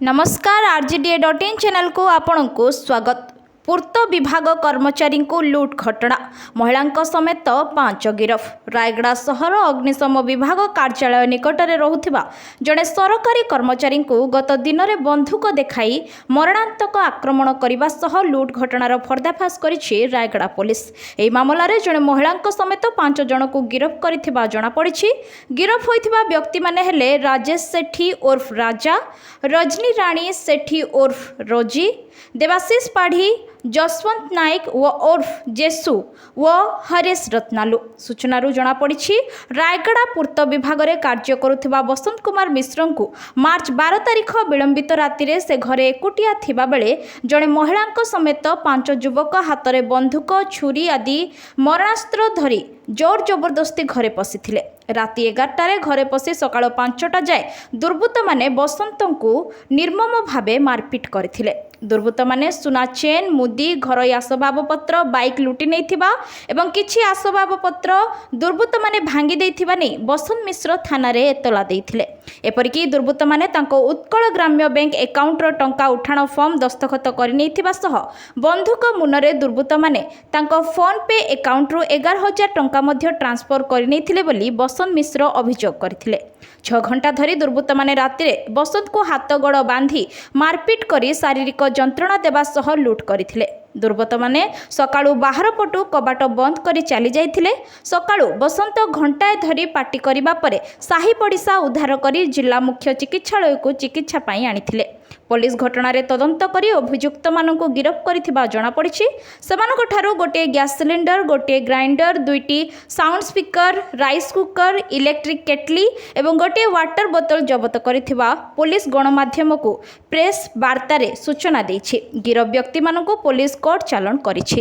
नमस्कार RGDA.in channel को आपण को स्वागत। पूर्त विभाग कर्मचारी को लूट घटना महिला समेत 5 गिरफ। रायगड़ा सहर अग्निशम विभाग कार्यालय निकट में रोहुथिबा जड़े सरकारी कर्मचारी को गत दिन में बंधुक देखाई मरणांतक आक्रमण करने सह लूट घटनार पर्दाफाश करिछि रायगड़ा पुलिस। एही मामलारे जड़े महिला समेत 5 जन को गिरफ करिथिबा जणा पड़िछि। गिरफ होइथिबा व्यक्ति माने हेले राजेश सेठी उर्फ राजा, रजनी राणी सेठी उर्फ रोजी, देवाशीष पाढ़ी, जसवंत नायक व उर्फ जेसु व हरेश रत्नालु। सूचनारू जनापड़ी रायगड़ा पूर्त विभाग में कार्य करुथिबा बसंत कुमार मिश्र को मार्च 12 तारिख विलंबित राति से घरे एकुटिया थिबा बेले जड़े महिला समेत 5 युवक हाथ में बंधुक, छुरी आदि मरणास्त्र धरी जोर जबरदस्ती घरे पशिथिले। राति 11टारे घरे पशि सकाळ 5टा जाए दुर्बृत्त माने बसंत को निर्मम भावे मारपिट करथिले। दुर्बृत्त माने सुना चेन, मुदी, घरोई आसबाबपत्र, बाइक लुटि नैथिबा एवं किछि आसबाबपत्र दुर्बृत्त माने भांगी दैथिबा नै बसंत मिश्र थाना रे एतला दैथिले। एपरिकी दुर्बृत्त माने तांको उत्कल ग्राम्य बैंक एकाउंट रो टंका उठाण फॉर्म दस्तखत करि नैथिबा सह बंधुक मुनरे दुर्बृत्त माने तांको फोन पे एकाउंट रो 11,000 टंका मध्य ट्रांसफर करि नैथिले बोली बसंत मिश्र अभियोग करथिले। 6 घंटा धरी दुर्बृत्त माने रातिरे बसंत को हाथ गोड़ बांधी मारपिट करी शारीरिक जंत्रणा देवा सह लूट करथिले। दुर्बृत्त माने सकाळू बाहर पटु कबाट बंद करी चली जाइथिले। सकाळू बसंत घंटाए धरी पार्टी करिबा परे साही पड़िसा उद्धार करी जिला मुख्य चिकित्सालय को चिकित्सा पाई आनिथिले। पुलिस घटना तदंत करी अभियुक्त मानक गिरफ करिथिबा जणा पड़िछि। सेमानक ठारू गोटे गैस सिलिंडर, गोटे ग्राइंडर, 2टी sound speaker, rice cooker, electric kettle एवं गोटे वाटर बोतल जबत करिथिबा पुलिस गणमाध्यम को प्रेस वार्ता सूचना दैछि। गिरफ व्यक्ति मानक पुलिस कोर्ट चालान करिछि।